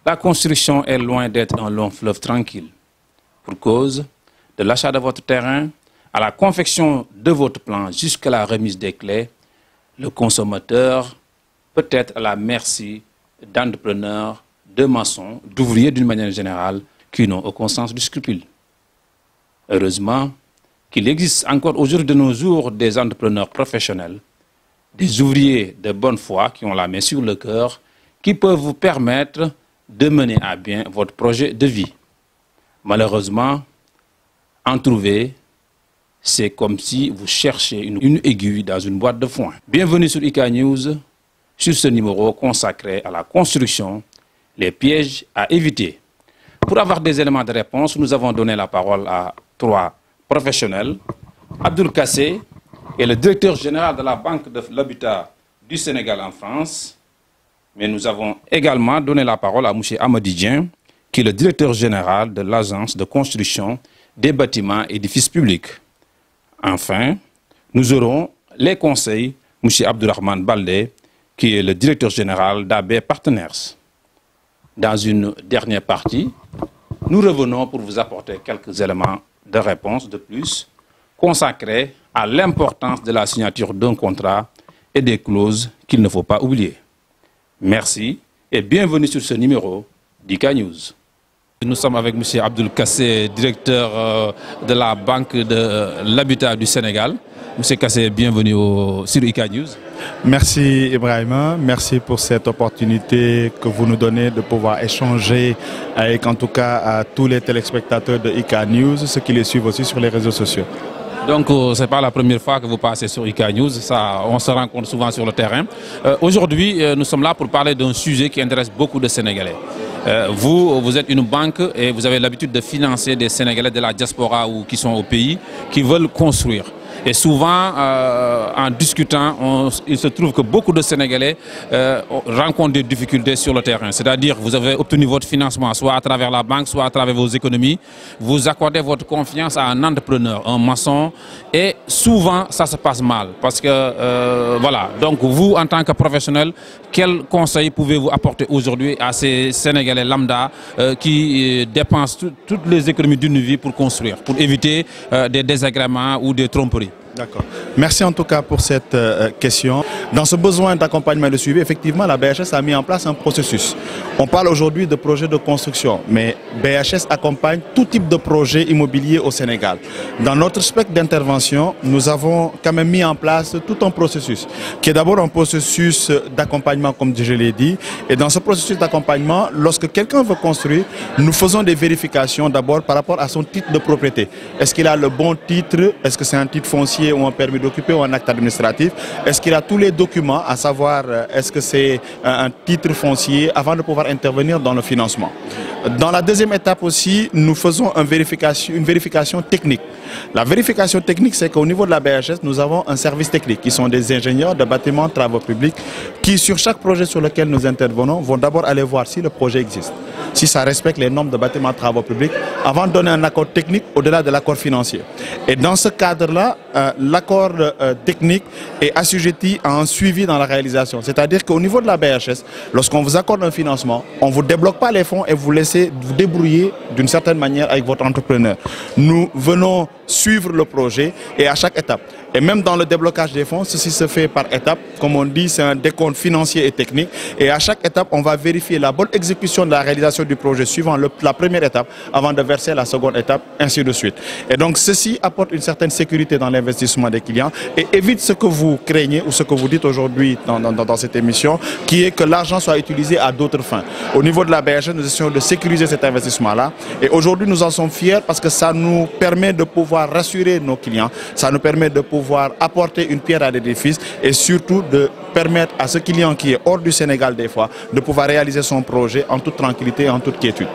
la construction est loin d'être un long fleuve tranquille. Pour cause de l'achat de votre terrain, à la confection de votre plan jusqu'à la remise des clés, le consommateur peut être à la merci d'entrepreneurs, de maçons, d'ouvriers d'une manière générale qui n'ont aucun sens du scrupule. Heureusement qu'il existe encore aujourd'hui de nos jours des entrepreneurs professionnels, des ouvriers de bonne foi qui ont la main sur le cœur, qui peuvent vous permettre de mener à bien votre projet de vie. Malheureusement, en trouver, c'est comme si vous cherchiez une aiguille dans une boîte de foin. Bienvenue sur IK News, sur ce numéro consacré à la construction, les pièges à éviter. Pour avoir des éléments de réponse, nous avons donné la parole à 3 professionnels. Abdoul Kassé est le directeur général de la Banque de l'Habitat du Sénégal en France. Mais nous avons également donné la parole à M. Amady Dieng, qui est le directeur général de l'Agence de construction des bâtiments et édifices publics. Enfin, nous aurons les conseils M. Abdourahmane Baldé, qui est le directeur général d'AB Partners. Dans une dernière partie, nous revenons pour vous apporter quelques éléments de réponse de plus consacrés à l'importance de la signature d'un contrat et des clauses qu'il ne faut pas oublier. Merci et bienvenue sur ce numéro d'IK News. Nous sommes avec M. Abdoul Kassé, directeur de la Banque de l'Habitat du Sénégal. M. Kassé, bienvenue sur IK News. Merci Ibrahima, merci pour cette opportunité que vous nous donnez de pouvoir échanger avec en tout cas à tous les téléspectateurs de IK News, ceux qui les suivent aussi sur les réseaux sociaux. Donc, ce n'est pas la première fois que vous passez sur IK News, ça, on se rencontre souvent sur le terrain. Aujourd'hui, nous sommes là pour parler d'un sujet qui intéresse beaucoup de Sénégalais. Vous êtes une banque et vous avez l'habitude de financer des Sénégalais de la diaspora ou qui sont au pays, qui veulent construire. Et souvent, en discutant, il se trouve que beaucoup de Sénégalais rencontrent des difficultés sur le terrain. C'est-à-dire que vous avez obtenu votre financement, soit à travers la banque, soit à travers vos économies. Vous accordez votre confiance à un entrepreneur, un maçon, et souvent, ça se passe mal. Parce que, voilà, donc vous, en tant que professionnel, quels conseils pouvez-vous apporter aujourd'hui à ces Sénégalais lambda qui dépensent toutes les économies d'une vie pour construire, pour éviter des désagréments ou des tromperies? D'accord. Merci en tout cas pour cette question. Dans ce besoin d'accompagnement et de suivi, effectivement, la BHS a mis en place un processus. On parle aujourd'hui de projets de construction, mais BHS accompagne tout type de projet immobilier au Sénégal. Dans notre spectre d'intervention, nous avons quand même mis en place tout un processus, qui est d'abord un processus d'accompagnement, comme je l'ai dit. Et dans ce processus d'accompagnement, lorsque quelqu'un veut construire, nous faisons des vérifications d'abord par rapport à son titre de propriété. Est-ce qu'il a le bon titre? Est-ce que c'est un titre foncier ou un permis d'occuper ou un acte administratif? Est-ce qu'il a tous les documents, à savoir est-ce que c'est un titre foncier, avant de pouvoir intervenir dans le financement. Dans la deuxième étape aussi, nous faisons une vérification technique. La vérification technique, c'est qu'au niveau de la BHS, nous avons un service technique qui sont des ingénieurs de bâtiments, travaux publics, qui sur chaque projet sur lequel nous intervenons vont d'abord aller voir si le projet existe, si ça respecte les normes de bâtiments, travaux publics, avant de donner un accord technique au-delà de l'accord financier. Et dans ce cadre-là, l'accord technique est assujetti à un suivi dans la réalisation. C'est-à-dire qu'au niveau de la BHS, lorsqu'on vous accorde un financement, on ne vous débloque pas les fonds et vous laissez vous débrouiller d'une certaine manière avec votre entrepreneur. Nous venons suivre le projet et à chaque étape. Et même dans le déblocage des fonds, ceci se fait par étapes. Comme on dit, c'est un décompte financier et technique. Et à chaque étape, on va vérifier la bonne exécution de la réalisation du projet suivant la première étape avant de verser la seconde étape, ainsi de suite. Et donc, ceci apporte une certaine sécurité dans l'investissement des clients et évite ce que vous craignez ou ce que vous dites aujourd'hui dans cette émission, qui est que l'argent soit utilisé à d'autres fins. Au niveau de la BHS, nous essayons de sécuriser cet investissement-là. Et aujourd'hui, nous en sommes fiers parce que ça nous permet de pouvoir rassurer nos clients, ça nous permet de pouvoir apporter une pierre à l'édifice et surtout de permettre à ce client qui est hors du Sénégal des fois de pouvoir réaliser son projet en toute tranquillité et en toute quiétude.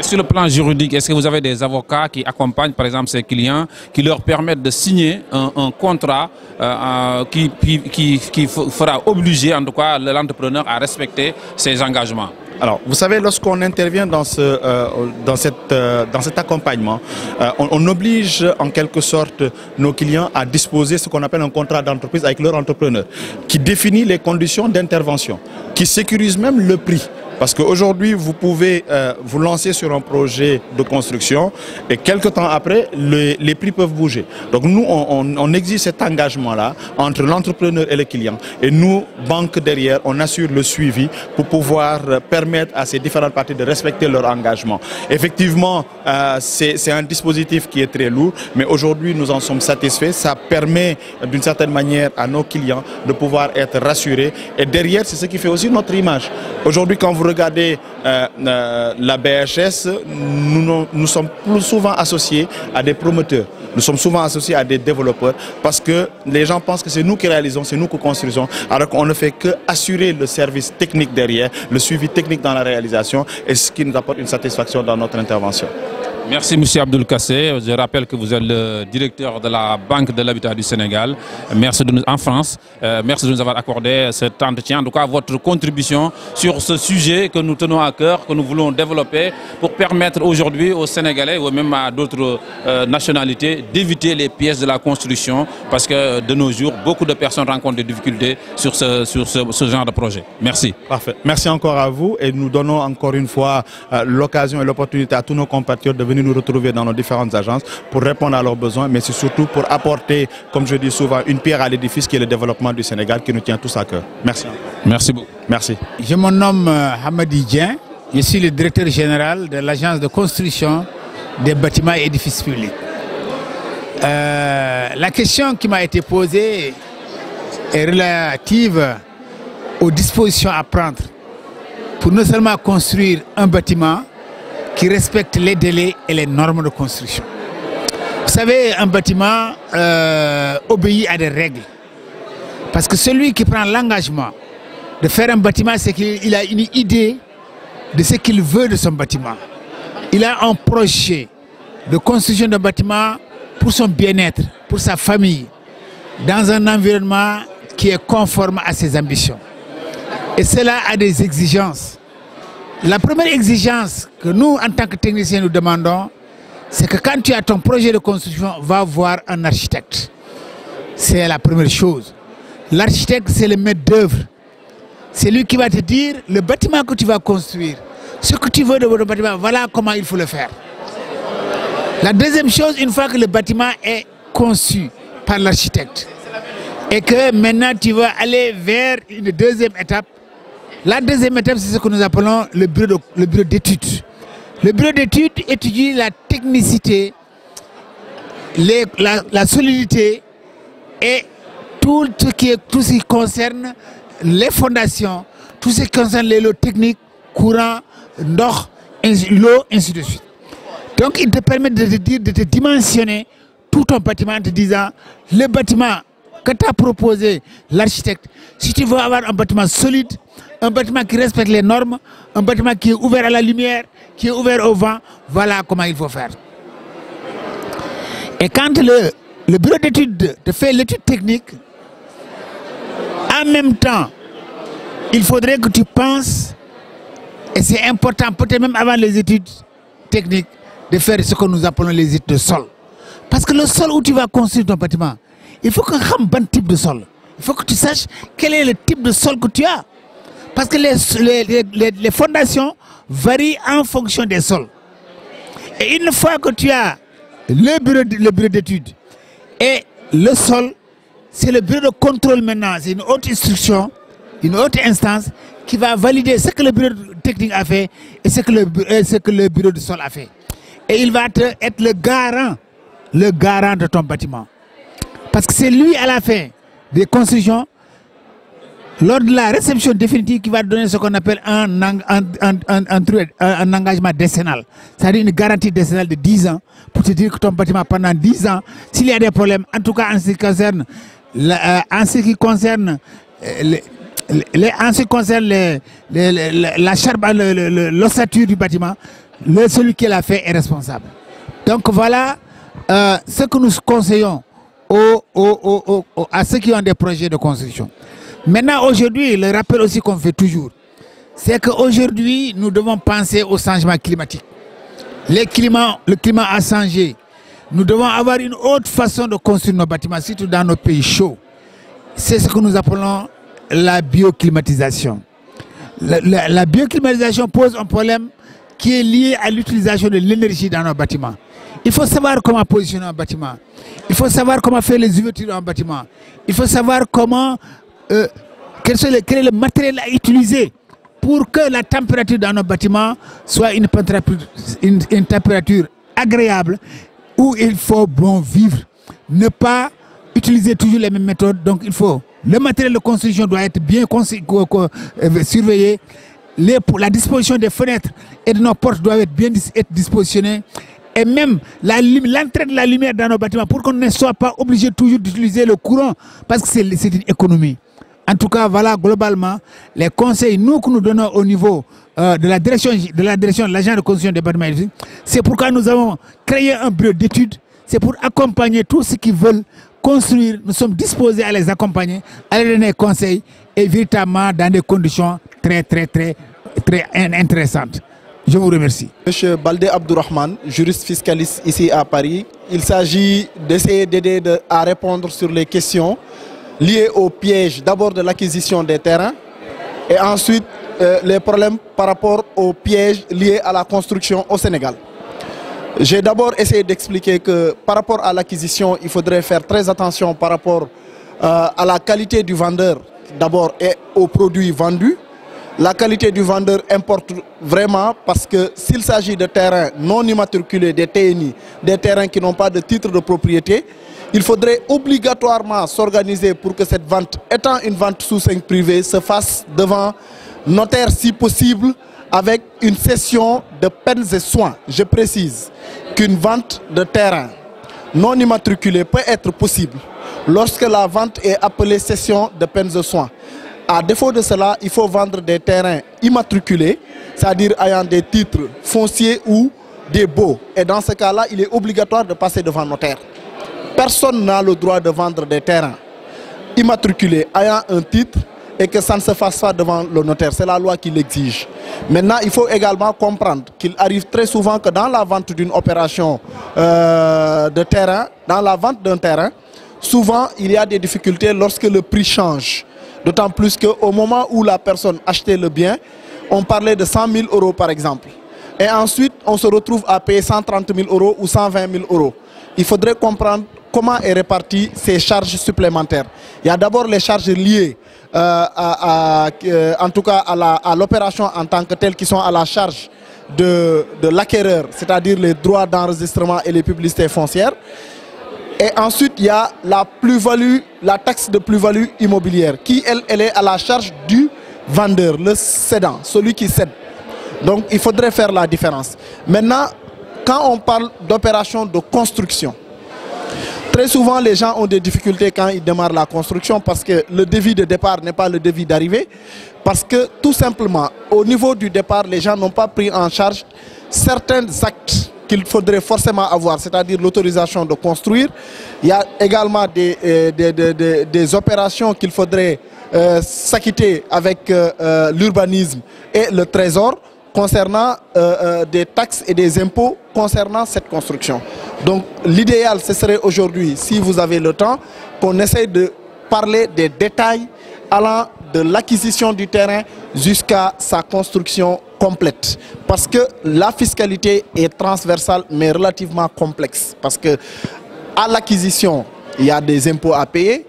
Sur le plan juridique, est-ce que vous avez des avocats qui accompagnent par exemple ces clients, qui leur permettent de signer un contrat qui fera obliger en tout cas l'entrepreneur à respecter ses engagements? Alors, vous savez, lorsqu'on intervient dans cet accompagnement, on oblige en quelque sorte nos clients à disposer de ce qu'on appelle un contrat d'entreprise avec leur entrepreneur, qui définit les conditions d'intervention, qui sécurise même le prix. Parce qu'aujourd'hui, vous pouvez vous lancer sur un projet de construction et quelques temps après, les prix peuvent bouger. Donc nous, on exige cet engagement-là entre l'entrepreneur et le client. Et nous, banque derrière, on assure le suivi pour pouvoir permettre à ces différentes parties de respecter leur engagement. Effectivement, c'est un dispositif qui est très lourd, mais aujourd'hui, nous en sommes satisfaits. Ça permet d'une certaine manière à nos clients de pouvoir être rassurés. Et derrière, c'est ce qui fait aussi notre image. Aujourd'hui, quand vous regardez la BHS, nous sommes plus souvent associés à des promoteurs. Nous sommes souvent associés à des développeurs parce que les gens pensent que c'est nous qui réalisons, c'est nous qui construisons, alors qu'on ne fait que assurer le service technique derrière, le suivi technique dans la réalisation et ce qui nous apporte une satisfaction dans notre intervention. Merci M. Abdoul Kassé. Je rappelle que vous êtes le directeur de la Banque de l'Habitat du Sénégal. Merci en France. Merci de nous avoir accordé cet entretien. En tout cas, votre contribution sur ce sujet que nous tenons à cœur, que nous voulons développer pour permettre aujourd'hui aux Sénégalais ou même à d'autres nationalités d'éviter les pièces de la construction parce que de nos jours, beaucoup de personnes rencontrent des difficultés sur ce genre de projet. Merci. Parfait. Merci encore à vous et nous donnons encore une fois l'occasion et l'opportunité à tous nos compatriotes de venir nous retrouver dans nos différentes agences pour répondre à leurs besoins, mais c'est surtout pour apporter, comme je dis souvent, une pierre à l'édifice qui est le développement du Sénégal qui nous tient tous à cœur. Merci. Merci beaucoup. Merci. Je me nomme Hamadi Dien, je suis le directeur général de l'agence de construction des bâtiments et édifices publics. La question qui m'a été posée est relative aux dispositions à prendre pour non seulement construire un bâtiment qui respecte les délais et les normes de construction. Vous savez, un bâtiment obéit à des règles. Parce que celui qui prend l'engagement de faire un bâtiment, c'est qu'il a une idée de ce qu'il veut de son bâtiment. Il a un projet de construction d'un bâtiment pour son bien-être, pour sa famille, dans un environnement qui est conforme à ses ambitions. Et cela a des exigences. La première exigence que nous, en tant que techniciens, nous demandons, c'est que quand tu as ton projet de construction, va voir un architecte. C'est la première chose. L'architecte, c'est le maître d'œuvre. C'est lui qui va te dire le bâtiment que tu vas construire, ce que tu veux de votre bâtiment, voilà comment il faut le faire. La deuxième chose, une fois que le bâtiment est conçu par l'architecte et que maintenant tu vas aller vers une deuxième étape, la deuxième étape, c'est ce que nous appelons le bureau d'études. Le bureau d'études étudie la technicité, la solidité et tout ce qui concerne les fondations, tout ce qui concerne les lots techniques, courant, l'eau, ainsi de suite. Donc, il te permet de te dimensionner tout ton bâtiment en te disant le bâtiment que tu as proposé l'architecte, si tu veux avoir un bâtiment solide, un bâtiment qui respecte les normes, un bâtiment qui est ouvert à la lumière, qui est ouvert au vent, voilà comment il faut faire. Et quand le bureau d'études te fait l'étude technique, en même temps, il faudrait que tu penses, et c'est important, peut-être même avant les études techniques, de faire ce que nous appelons les études de sol. Parce que le sol où tu vas construire ton bâtiment, il faut qu'on sache quel type de sol. Il faut que tu saches quel est le type de sol que tu as. Parce que les fondations varient en fonction des sols. Et une fois que tu as le bureau d'études et le sol, c'est le bureau de contrôle maintenant. C'est une autre instruction, une autre instance qui va valider ce que le bureau technique a fait et ce que le bureau de sol a fait. Et il va être le garant de ton bâtiment. Parce que c'est lui à la fin des constructions, lors de la réception définitive, qui va donner ce qu'on appelle un engagement décennal. C'est-à-dire une garantie décennale de 10 ans pour te dire que ton bâtiment pendant 10 ans, s'il y a des problèmes, en tout cas en ce qui concerne l'ossature du bâtiment, celui qui l'a fait est responsable. Donc voilà ce que nous conseillons à ceux qui ont des projets de construction. Maintenant, aujourd'hui, le rappel aussi qu'on fait toujours, c'est qu'aujourd'hui, nous devons penser au changement climatique. Le climat a changé. Nous devons avoir une autre façon de construire nos bâtiments, surtout dans nos pays chauds. C'est ce que nous appelons la bioclimatisation. La bioclimatisation pose un problème qui est lié à l'utilisation de l'énergie dans nos bâtiments. Il faut savoir comment positionner un bâtiment. Il faut savoir comment faire les ouvertures dans un bâtiment. Il faut savoir comment, quel est le matériel à utiliser pour que la température dans nos bâtiments soit une température agréable où il faut bon vivre. Ne pas utiliser toujours les mêmes méthodes. Donc il faut, le matériel de construction doit être bien surveillé. La disposition des fenêtres et de nos portes doivent être bien dispositionnées. Et même l'entrée de la lumière dans nos bâtiments pour qu'on ne soit pas obligé toujours d'utiliser le courant parce que c'est une économie. En tout cas, voilà globalement les conseils que nous donnons au niveau de la direction de l'agent de construction des bâtiments. C'est pourquoi nous avons créé un bureau d'études. C'est pour accompagner tous ceux qui veulent construire. Nous sommes disposés à les accompagner, à les donner conseils et véritablement dans des conditions très intéressantes. Je vous remercie. Monsieur Baldé Abdourahmane, juriste fiscaliste ici à Paris. Il s'agit d'essayer d'aider à répondre sur les questions liées au piège d'abord de l'acquisition des terrains et ensuite les problèmes par rapport aux pièges liés à la construction au Sénégal. J'ai d'abord essayé d'expliquer que par rapport à l'acquisition, il faudrait faire très attention par rapport à la qualité du vendeur d'abord et aux produits vendus. La qualité du vendeur importe vraiment parce que s'il s'agit de terrains non immatriculés, des TNI, des terrains qui n'ont pas de titre de propriété, il faudrait obligatoirement s'organiser pour que cette vente, étant une vente sous seing privé, se fasse devant notaire si possible avec une cession de peines et soins. Je précise qu'une vente de terrain non immatriculé peut être possible lorsque la vente est appelée cession de peines et soins. À défaut de cela, il faut vendre des terrains immatriculés, c'est-à-dire ayant des titres fonciers ou des baux. Et dans ce cas-là, il est obligatoire de passer devant notaire. Personne n'a le droit de vendre des terrains immatriculés ayant un titre et que ça ne se fasse pas devant le notaire. C'est la loi qui l'exige. Maintenant, il faut également comprendre qu'il arrive très souvent que dans la vente d'une opération de terrain, dans la vente d'un terrain, souvent il y a des difficultés lorsque le prix change. D'autant plus qu'au moment où la personne achetait le bien, on parlait de 100 000 euros par exemple. Et ensuite, on se retrouve à payer 130 000 euros ou 120 000 euros. Il faudrait comprendre comment est répartie ces charges supplémentaires. Il y a d'abord les charges liées en tout cas à l'opération en tant que telle qui sont à la charge de l'acquéreur, c'est-à-dire les droits d'enregistrement et les publicités foncières. Et ensuite, il y a la plus-value, la taxe de plus-value immobilière qui, elle est à la charge du vendeur, le cédant, celui qui cède. Donc, il faudrait faire la différence. Maintenant, quand on parle d'opération de construction, très souvent, les gens ont des difficultés quand ils démarrent la construction parce que le devis de départ n'est pas le devis d'arrivée. Parce que, tout simplement, au niveau du départ, les gens n'ont pas pris en charge certains actes qu'il faudrait forcément avoir, c'est-à-dire l'autorisation de construire. Il y a également des opérations qu'il faudrait s'acquitter avec l'urbanisme et le trésor concernant des taxes et des impôts concernant cette construction. Donc l'idéal, ce serait aujourd'hui, si vous avez le temps, qu'on essaye de parler des détails allant de l'acquisition du terrain jusqu'à sa construction complète. Parce que la fiscalité est transversale mais relativement complexe. Parce que à l'acquisition, il y a des impôts à payer.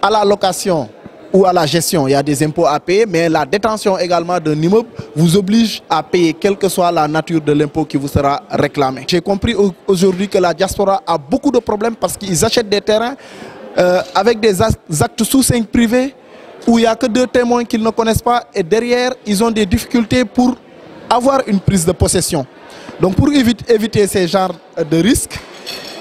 À la location ou à la gestion, il y a des impôts à payer. Mais la détention également d'un immeuble vous oblige à payer quelle que soit la nature de l'impôt qui vous sera réclamé. J'ai compris aujourd'hui que la diaspora a beaucoup de problèmes parce qu'ils achètent des terrains avec des actes sous seing privés où il n'y a que 2 témoins qu'ils ne connaissent pas et derrière, ils ont des difficultés pour avoir une prise de possession. Donc pour éviter ces genres de risques,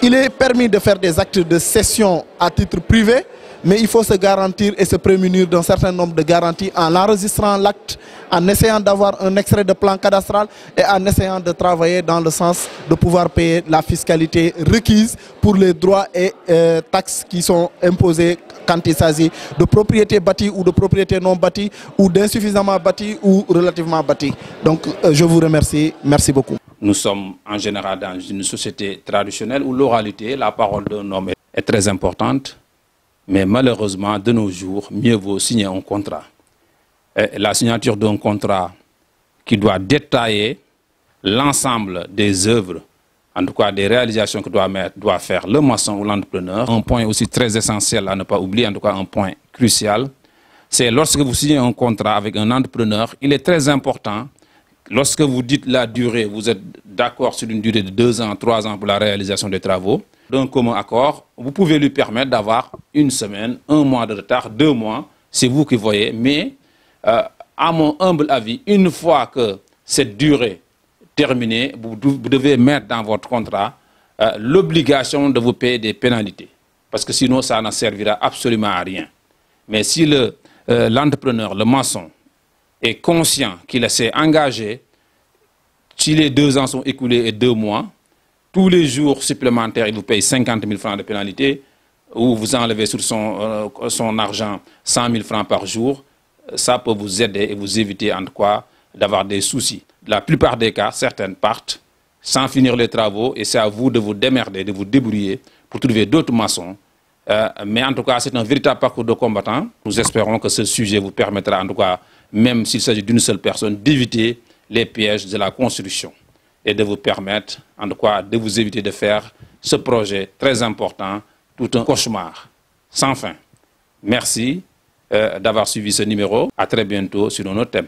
il est permis de faire des actes de cession à titre privé, mais il faut se garantir et se prémunir d'un certain nombre de garanties en enregistrant l'acte, en essayant d'avoir un extrait de plan cadastral et en essayant de travailler dans le sens de pouvoir payer la fiscalité requise pour les droits et taxes qui sont imposés quand il s'agit de propriété bâtie ou de propriété non bâtie ou d'insuffisamment bâtie ou relativement bâtie. Donc je vous remercie, merci beaucoup. Nous sommes en général dans une société traditionnelle où l'oralité, la parole d'un homme est très importante, mais malheureusement de nos jours, mieux vaut signer un contrat la signature d'un contrat qui doit détailler l'ensemble des œuvres, en tout cas des réalisations que doit faire le maçon ou l'entrepreneur. Un point aussi très essentiel à ne pas oublier, en tout cas un point crucial, c'est lorsque vous signez un contrat avec un entrepreneur, il est très important, lorsque vous dites la durée, vous êtes d'accord sur une durée de 2 ans, 3 ans pour la réalisation des travaux, d'un commun accord, vous pouvez lui permettre d'avoir 1 semaine, 1 mois de retard, 2 mois, c'est vous qui voyez. Mais, à mon humble avis, une fois que cette durée est terminée, vous devez mettre dans votre contrat l'obligation de vous payer des pénalités. Parce que sinon, ça ne servira absolument à rien. Mais si l'entrepreneur, le maçon, est conscient qu'il s'est engagé, si les 2 ans sont écoulés et 2 mois, tous les jours supplémentaires, il vous paye 50 000 francs de pénalité, ou vous enlevez sur son argent 100 000 francs par jour, ça peut vous aider et vous éviter en tout cas d'avoir des soucis. La plupart des cas, certaines partent sans finir les travaux et c'est à vous de vous démerder, de vous débrouiller pour trouver d'autres maçons. Mais en tout cas, c'est un véritable parcours de combattant. Nous espérons que ce sujet vous permettra, en tout cas, même s'il s'agit d'une seule personne, d'éviter les pièges de la construction et de vous permettre, en tout cas, de vous éviter de faire ce projet très important, tout un cauchemar sans fin. Merci d'avoir suivi ce numéro. À très bientôt sur un autre thème.